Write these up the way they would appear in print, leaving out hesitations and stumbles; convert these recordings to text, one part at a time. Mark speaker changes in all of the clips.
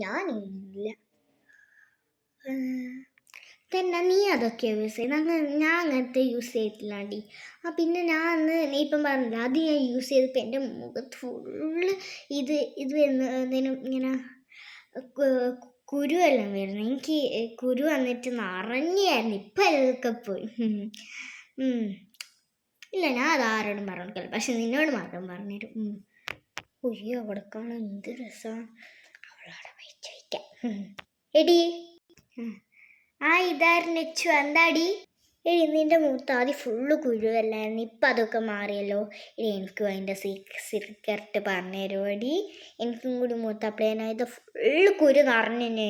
Speaker 1: ഞാനില്ല. തന്നെ നീ അതൊക്കെ യൂസ് ചെയ്യുന്നത്? ഞാൻ അങ്ങനത്തെ യൂസ് ചെയ്തിട്ടില്ലാണ്ടി. പിന്നെ ഞാൻ അന്ന് നീ ഇപ്പം പറഞ്ഞില്ല, അത് ഞാൻ യൂസ് ചെയ്തപ്പോൾ എൻ്റെ മുഖത്ത് ഫുള്ള് ഇത് വരുന്നതിനും ഇങ്ങനെ കുരുവെല്ലാം വരുന്നു. എനിക്ക് കുരു വന്നിട്ട് നിറഞ്ഞായിരുന്നു. ഇപ്പം അതൊക്കെ പോയി. ഇല്ല, ഞാൻ അതാരോടും പറഞ്ഞിട്ടില്ല, പക്ഷെ നിന്നോട് മാത്രം പറഞ്ഞുതരും. ഉയ്യോ, അവിടെ കാണാൻ എന്ത് രസമാണ്. അവളവിടെ പോയി ചോദിക്കാം. എടി ഇതായിരുന്നു നെച്ചു, എന്താടി? നിന്റെ മുഖത്ത് ആദ്യം ഫുള്ള് കുരുവല്ലായിരുന്നു, ഇപ്പം അതൊക്കെ മാറിയല്ലോ. എനിക്കും അതിൻ്റെ സീക്രട്ട് പറഞ്ഞു തരുമോടി? എനിക്കും കൂടി മുഖത്ത് അപ്ലൈ ചെയ്യാനായത് ഫുള്ള് കുരു നിറഞ്ഞേ.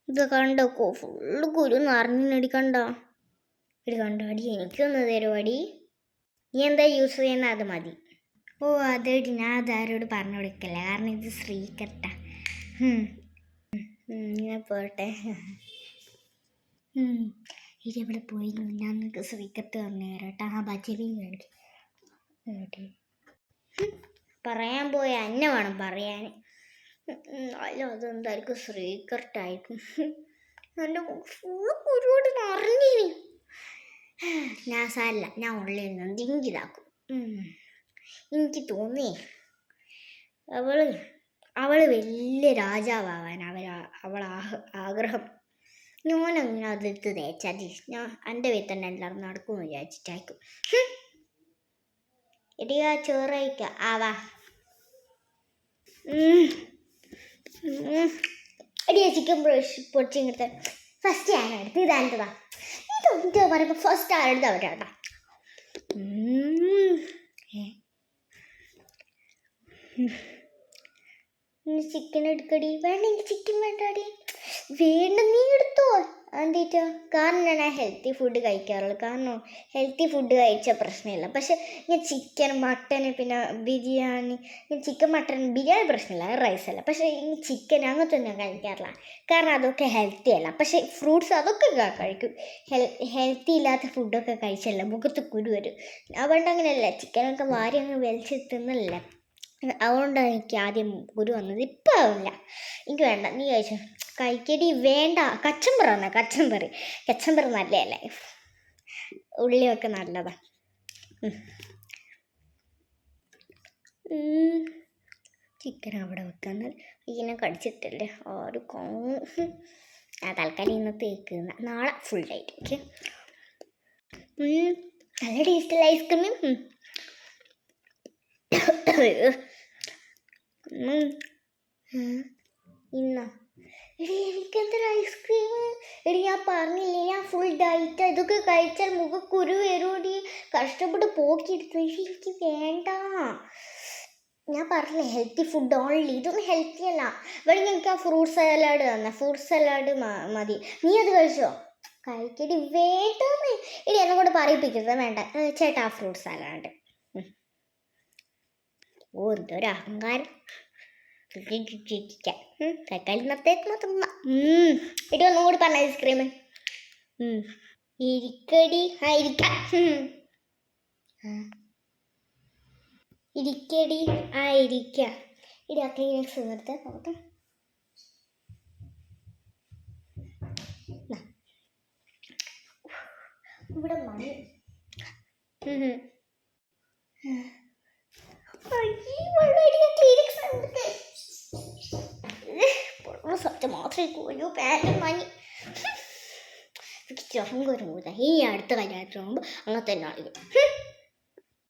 Speaker 1: ഇത് കണ്ടോക്കോ, ഫുള്ള് കുരു നിറഞ്ഞടി. കണ്ടോ അടി? എനിക്കൊന്ന് തരുമോടി? നീ എന്താ യൂസ് ചെയ്യുന്ന അത് മതി. അതേടി, ഞാൻ അതാരോട് പറഞ്ഞു കൊടുക്കില്ല, കാരണം ഇത് സീക്രട്ടാ. ഞാൻ പോട്ടെ. ഇത് എവിടെ പോയി? ഞാൻ നിങ്ങൾക്ക് സീക്രട്ട് പറഞ്ഞു തരാം കേട്ടോ. ബജറി വേണ്ടി പറയാൻ പോയ എന്നെ വേണം പറയാൻ. അല്ല, അതെന്തായിരിക്കും സീക്രട്ടായിരിക്കും. എൻ്റെ ഫുള്ള് കുരുവോട് നിറഞ്ഞിനി. ഞാൻ സാരില്ല, ഞാൻ ഉള്ളിൽ നിന്ന് എന്തെങ്കിലാക്കും. എനിക്ക് തോന്നി അവള് വലിയ രാജാവാൻ അവൾ ആഗ്രഹം. ഞാനങ്ങനെ അതെടുത്ത് തേച്ചാൽ ഞാൻ എൻ്റെ വീട്ടിൽ തന്നെ എല്ലാവരും നടക്കുമെന്ന് വിചാരിച്ചിട്ടായിരിക്കും. എടിയാ, ചോറ് കഴിക്കാം. വാ. എടിയാ, ചിക്കൻ പൊടിച്ചിങ്ങടുത്ത് ഫസ്റ്റ് ഞാനെടുത്ത് ഇതാണ്ടതാ. ഇതെന്താ പറയുമ്പോൾ ഫസ്റ്റ് ആരെടുത്ത് അവരാട്ടാ. ചിക്കൻ എടുക്കടി. വേണ്ട, എനിക്ക് ചിക്കൻ വേണ്ടാടി. വേണ്ട, നീ എടുത്തോ. എന്തിട്ടാ? കാരണം ഞാൻ ഹെൽത്തി ഫുഡ് കഴിക്കാറുള്ളൂ. കാരണം ഹെൽത്തി ഫുഡ് കഴിച്ചാൽ പ്രശ്നമില്ല. പക്ഷെ ഞാൻ ചിക്കൻ, മട്ടന്, പിന്നെ ബിരിയാണി, ചിക്കൻ മട്ടൻ ബിരിയാണി പ്രശ്നമില്ല, റൈസല്ല. പക്ഷേ ഈ ചിക്കൻ അങ്ങനത്തെ ഒന്നും ഞാൻ കഴിക്കാറില്ല, കാരണം അതൊക്കെ ഹെൽത്തി അല്ല. പക്ഷേ ഫ്രൂട്ട്സ് അതൊക്കെ കഴിക്കും. ഹെൽത്തി ഇല്ലാത്ത ഫുഡൊക്കെ കഴിച്ചല്ല മുഖത്ത് കുരു വരും. അതുകൊണ്ട് അങ്ങനെയല്ല, ചിക്കനൊക്കെ വാരി അങ്ങ് വലിച്ച് തിന്നല്ല. അതുകൊണ്ടാണ് എനിക്ക് ആദ്യം കുരു വന്നത്. ഇപ്പം ആവില്ല, എനിക്ക് വേണ്ട. നീ കഴിച്ചോ. കഴിക്കടി. വേണ്ട, കച്ചമ്പറ് നല്ലതല്ലേ, ഉള്ളിയൊക്കെ നല്ലതാ. ചിക്കൻ അവിടെ വെക്കുന്നത് ഇങ്ങനെ കടിച്ചിട്ടല്ലേ ആരും കാണും. ഞാൻ തൽക്കാലം ഇന്ന് തേക്കുന്ന, നാളെ ഫുൾ ആയിട്ട്. ഓക്കെ, നല്ല ടേസ്റ്റല്ല ഐസ്ക്രീം. ഇന്നാ എനിക്കെന്തൊരു ഐസ്ക്രീം. ഞാൻ പറഞ്ഞില്ലേ, ഞാൻ ഫുൾ ഡയറ്റ്. ഇതൊക്കെ കഴിച്ചാൽ മുഖക്കുരു വരുമോടി. കഷ്ടപ്പെട്ട് പോക്കിയെടുത്തു. എനിക്ക് വേണ്ട. ഞാൻ പറഞ്ഞില്ലേ, ഹെൽത്തി ഫുഡ് ഓൺലി. ഇതൊന്നും ഹെൽത്തി അല്ല. വേണമെങ്കിൽ എനിക്ക് ആ ഫ്രൂട്ട് സലാഡ് തന്നെ. ഫ്രൂട്ട് സലാഡ് മതി. നീ അത് കഴിച്ചോ? കഴിക്കടി. വേണ്ടെന്ന് എന്നെ കൂടെ പറയിപ്പിക്കരുത്. വേണ്ട ചേട്ടാ, ഫ്രൂട്ട് സലാഡ്. എന്തൊരു അഹങ്കാരം. തക്കാളി നത്തേക്ക് മാത്രം. എടി, ഒന്നും കൂടി പറഞ്ഞ ഐസ്ക്രീം. ഇരിക്കടി. ഇരിക്കടി. ഇരിക്കാം. ഇടി, ആ ക്ലീനക്സ് നിർത്താൻ നോക്കാം. ഇവിടെ മണി. സത്യം മാത്രമേ കോയോ പാൻറ്റും മണി ചുറങ്ങൊരു മൂത. ഈ അടുത്ത കല്യാണത്തിന് മുമ്പ് അങ്ങനത്തെ തന്നെ ആളുകൾ.